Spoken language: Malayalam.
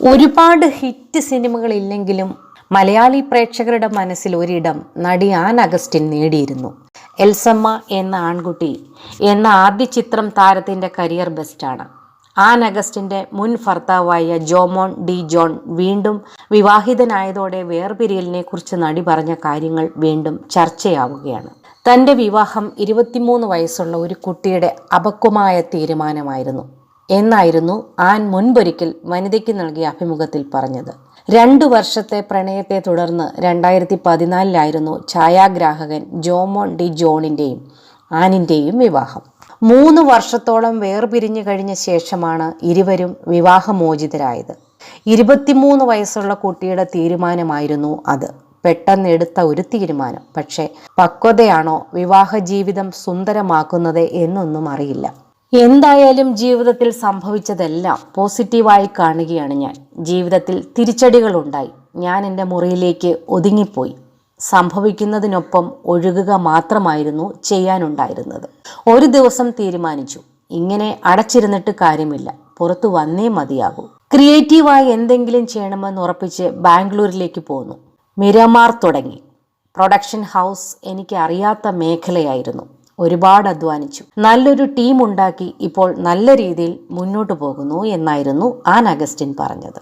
ഒരുപാട് ഹിറ്റ് സിനിമകളില്ലെങ്കിലും മലയാളി പ്രേക്ഷകരുടെ മനസ്സിൽ ഒരിടം നടി ആൻ അഗസ്റ്റിൻ നേടിയിരുന്നു. എൽസമ്മ എന്ന ആൺകുട്ടി എന്ന ആദ്യ ചിത്രം താരത്തിൻ്റെ കരിയർ ബെസ്റ്റാണ്. ആൻ അഗസ്റ്റിൻ്റെ മുൻ ഭർത്താവായ ജോമോൻ ഡി ജോൺ വീണ്ടും വിവാഹിതനായതോടെ വേർപിരിയലിനെ കുറിച്ച് നടി പറഞ്ഞ കാര്യങ്ങൾ വീണ്ടും ചർച്ചയാവുകയാണ്. തൻ്റെ വിവാഹം 23 വയസ്സുള്ള ഒരു കുട്ടിയുടെ അപക്വമായ തീരുമാനമായിരുന്നു എന്നായിരുന്നു ആൻ മുൻപൊരിക്കൽ വനിതയ്ക്ക് നൽകിയ അഭിമുഖത്തിൽ പറഞ്ഞത്. 2 വർഷത്തെ പ്രണയത്തെ തുടർന്ന് 2014 ഛായാഗ്രാഹകൻ ജോമോൻ ഡി ജോണിൻ്റെയും ആനിൻ്റെയും വിവാഹം. 3 വർഷത്തോളം വേർപിരിഞ്ഞു കഴിഞ്ഞ ശേഷമാണ് ഇരുവരും വിവാഹമോചിതരായത്. 23 വയസ്സുള്ള കുട്ടിയുടെ തീരുമാനമായിരുന്നു അത്. പെട്ടെന്നെടുത്ത ഒരു തീരുമാനം. പക്ഷേ പക്വതയാണോ വിവാഹ ജീവിതം സുന്ദരമാക്കുന്നത് എന്നൊന്നും അറിയില്ല. എന്തായാലും ജീവിതത്തിൽ സംഭവിച്ചതെല്ലാം പോസിറ്റീവായി കാണുകയാണ് ഞാൻ. ജീവിതത്തിൽ തിരിച്ചടികളുണ്ടായി. ഞാൻ എൻ്റെ മുറിയിലേക്ക് ഒതുങ്ങിപ്പോയി. സംഭവിക്കുന്നതിനൊപ്പം ഒഴുകുക മാത്രമായിരുന്നു ചെയ്യാനുണ്ടായിരുന്നത്. ഒരു ദിവസം തീരുമാനിച്ചു, ഇങ്ങനെ അടച്ചിരുന്നിട്ട് കാര്യമില്ല, പുറത്തു വന്നേ മതിയാകൂ. ക്രിയേറ്റീവായി എന്തെങ്കിലും ചെയ്യണമെന്ന് ഉറപ്പിച്ച് ബാംഗ്ലൂരിലേക്ക് പോന്നു. മിരാമാർ തുടങ്ങി. പ്രൊഡക്ഷൻ ഹൗസ് എനിക്ക് അറിയാത്ത മേഖലയായിരുന്നു. ഒരുപാട് അധ്വാനിച്ചു. നല്ലൊരു ടീം ഉണ്ടാക്കി ഇപ്പോൾ നല്ല രീതിയിൽ മുന്നോട്ട് പോകുന്നു എന്നായിരുന്നു ആൻ അഗസ്റ്റിൻ പറഞ്ഞത്.